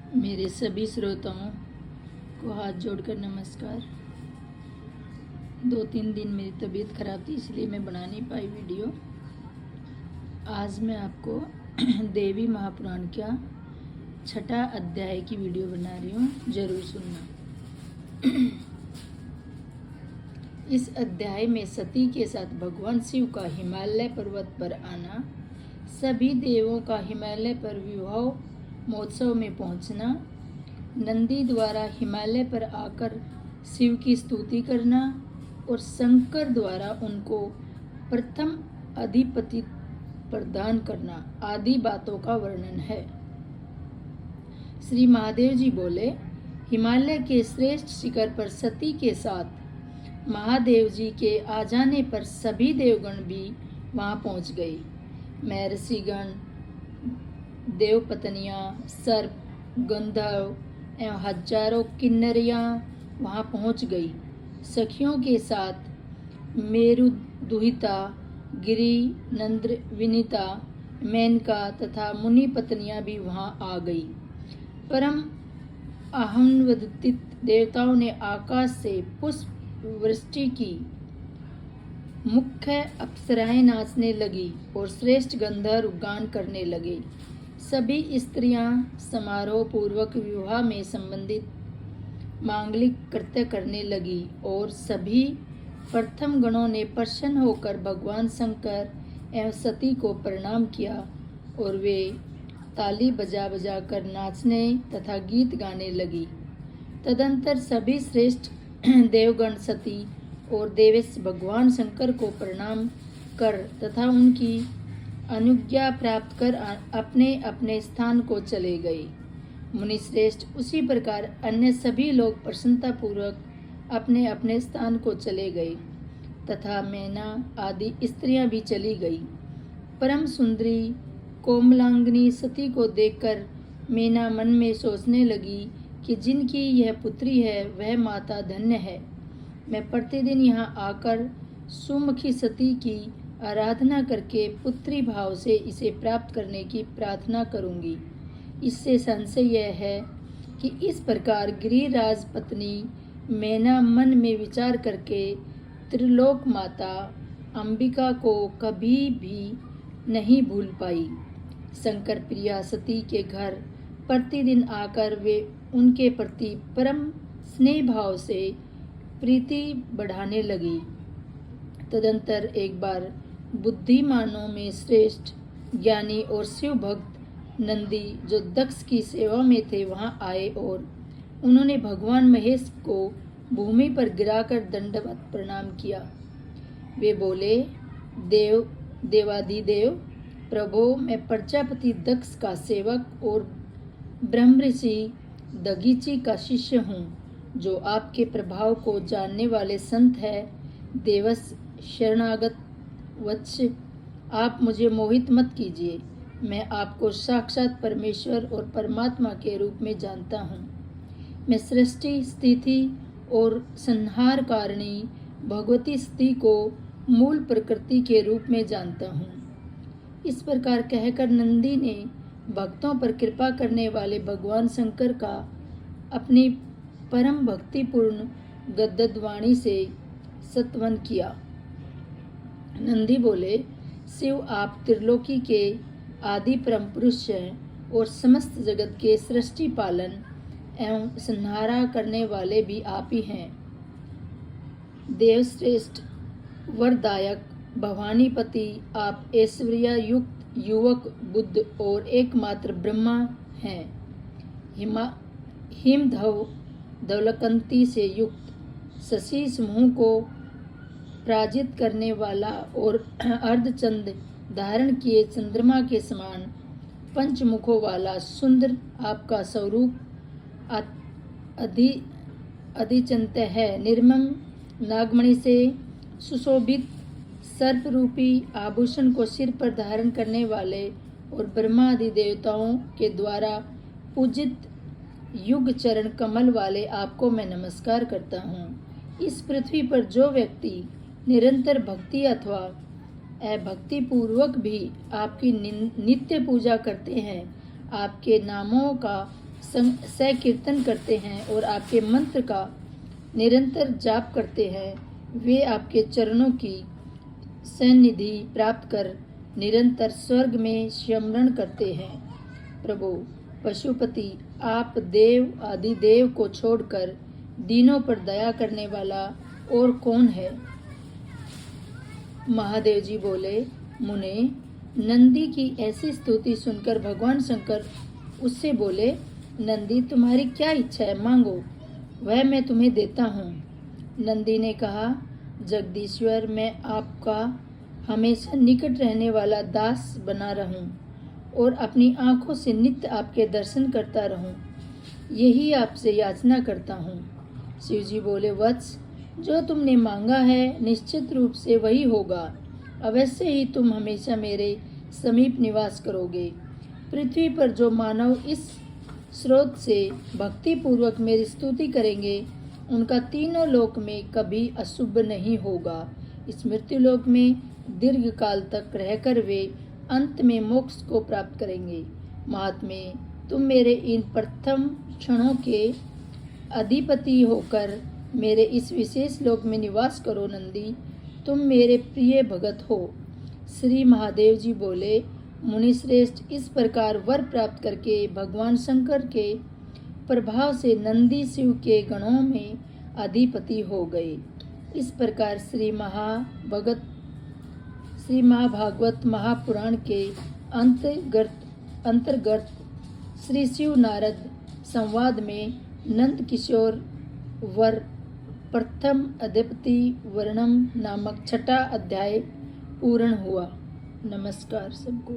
मेरे सभी श्रोताओं को हाथ जोड़कर नमस्कार। 2-3 दिन मेरी तबीयत खराब थी, इसलिए मैं बना नहीं पाई वीडियो। आज मैं आपको देवी महापुराण का 6ठा अध्याय की वीडियो बना रही हूँ, जरूर सुनना। इस अध्याय में सती के साथ भगवान शिव का हिमालय पर्वत पर आना, सभी देवों का हिमालय पर विवाह महोत्सव में पहुंचना, नंदी द्वारा हिमालय पर आकर शिव की स्तुति करना और शंकर द्वारा उनको प्रथम अधिपति प्रदान करना आदि बातों का वर्णन है। श्री महादेव जी बोले, हिमालय के श्रेष्ठ शिखर पर सती के साथ महादेव जी के आ जाने पर सभी देवगण भी वहां पहुंच गए। महर्षिगण, देवपत्नियां, सर्प, गंधर्व एवं हजारों किन्नरियां वहां पहुंच गई। सखियों के साथ मेरुदुहिता, गिरि, नंद्र, विनीता, मेनका तथा मुनि पत्नियां भी वहां आ गई। परम आहन्वदित देवताओं ने आकाश से पुष्प वृष्टि की। मुख्य अप्सराएं नाचने लगी और श्रेष्ठ गंधर्व गान करने लगे। सभी स्त्रियां समारोह पूर्वक विवाह में संबंधित मांगलिक कृत्य करने लगी और सभी प्रथम गणों ने प्रसन्न होकर भगवान शंकर एवं सती को प्रणाम किया और वे ताली बजा बजा कर नाचने तथा गीत गाने लगी। तदंतर सभी श्रेष्ठ देवगण सती और देवेश भगवान शंकर को प्रणाम कर तथा उनकी अनुज्ञा प्राप्त कर अपने अपने स्थान को चले गए। मुनिश्रेष्ठ उसी प्रकार अन्य सभी लोग प्रसन्नता पूर्वक अपने अपने स्थान को चले गए तथा मैना आदि स्त्रियां भी चली गई। परम सुंदरी कोमलांगनी सती को देखकर मैना मन में सोचने लगी कि जिनकी यह पुत्री है वह माता धन्य है। मैं प्रतिदिन यहाँ आकर सुमुखी सती की आराधना करके पुत्री भाव से इसे प्राप्त करने की प्रार्थना करूंगी। इससे संशय यह है कि इस प्रकार गिरिराज पत्नी मैना मन में विचार करके त्रिलोक माता अंबिका को कभी भी नहीं भूल पाई। शंकर प्रिया सती के घर प्रतिदिन आकर वे उनके प्रति परम स्नेह भाव से प्रीति बढ़ाने लगी। तदंतर एक बार बुद्धिमानों में श्रेष्ठ ज्ञानी और शिव भक्त नंदी जो दक्ष की सेवा में थे वहां आए और उन्होंने भगवान महेश को भूमि पर गिराकर दंडवत प्रणाम किया। वे बोले, देवादिदेव प्रभो, मैं प्रजापति दक्ष का सेवक और ब्रह्म ऋषि दगीची का शिष्य हूँ, जो आपके प्रभाव को जानने वाले संत है। देवस शरणागत वत्स, आप मुझे मोहित मत कीजिए। मैं आपको साक्षात परमेश्वर और परमात्मा के रूप में जानता हूँ। मैं सृष्टि स्थिति और संहार कारिणी भगवती स्त्री को मूल प्रकृति के रूप में जानता हूँ। इस प्रकार कहकर नंदी ने भक्तों पर कृपा करने वाले भगवान शंकर का अपनी परम भक्तिपूर्ण गद्गद से स्तवन किया। नंदी बोले, शिव आप त्रिलोकी के आदि परम पुरुष हैं और समस्त जगत के सृष्टि पालन एवं संहारा करने वाले भी आप ही हैं। देवश्रेष्ठ वरदायक भवानीपति आप ऐश्वर्य युक्त युवक बुद्ध और एकमात्र ब्रह्मा हैं। हिमधव धवलकंती से युक्त शशि समूह को पराजित करने वाला और अर्धचंद धारण किए चंद्रमा के समान पंचमुखों वाला सुंदर आपका स्वरूप अधिचंत है। निर्मम नागमणि से सुशोभित सर्प रूपी आभूषण को सिर पर धारण करने वाले और ब्रह्मा आदि देवताओं के द्वारा पूजित युग चरण कमल वाले आपको मैं नमस्कार करता हूँ। इस पृथ्वी पर जो व्यक्ति निरंतर भक्ति अथवा अभक्ति पूर्वक भी आपकी नित्य पूजा करते हैं, आपके नामों का कीर्तन करते हैं और आपके मंत्र का निरंतर जाप करते हैं, वे आपके चरणों की सन्निधि प्राप्त कर निरंतर स्वर्ग में स्मरण करते हैं। प्रभु पशुपति, आप देव आदि देव को छोड़कर दीनों पर दया करने वाला और कौन है? महादेव जी बोले, मुने, नंदी की ऐसी स्तुति सुनकर भगवान शंकर उससे बोले, नंदी, तुम्हारी क्या इच्छा है, मांगो, वह मैं तुम्हें देता हूँ। नंदी ने कहा, जगदीश्वर, मैं आपका हमेशा निकट रहने वाला दास बना रहूं और अपनी आंखों से नित्य आपके दर्शन करता रहूं, यही आपसे याचना करता हूँ। शिव जी बोले, वत्स, जो तुमने मांगा है निश्चित रूप से वही होगा। अवश्य ही तुम हमेशा मेरे समीप निवास करोगे। पृथ्वी पर जो मानव इस स्रोत से भक्ति पूर्वक मेरी स्तुति करेंगे, उनका तीनों लोक में कभी अशुभ नहीं होगा। इस मृत्यु लोक में दीर्घ काल तक रहकर वे अंत में मोक्ष को प्राप्त करेंगे। महात्मे, तुम मेरे इन प्रथम क्षणों के अधिपति होकर मेरे इस विशेष लोक में निवास करो। नंदी, तुम मेरे प्रिय भगत हो। श्री महादेव जी बोले, मुनिश्रेष्ठ, इस प्रकार वर प्राप्त करके भगवान शंकर के प्रभाव से नंदी शिव के गणों में अधिपति हो गए। इस प्रकार श्री महाभागवत महापुराण के अंतर्गत श्री शिव नारद संवाद में नंद किशोर वर प्रथम अधिपति वर्णम नामक छठा अध्याय पूर्ण हुआ। नमस्कार सबको।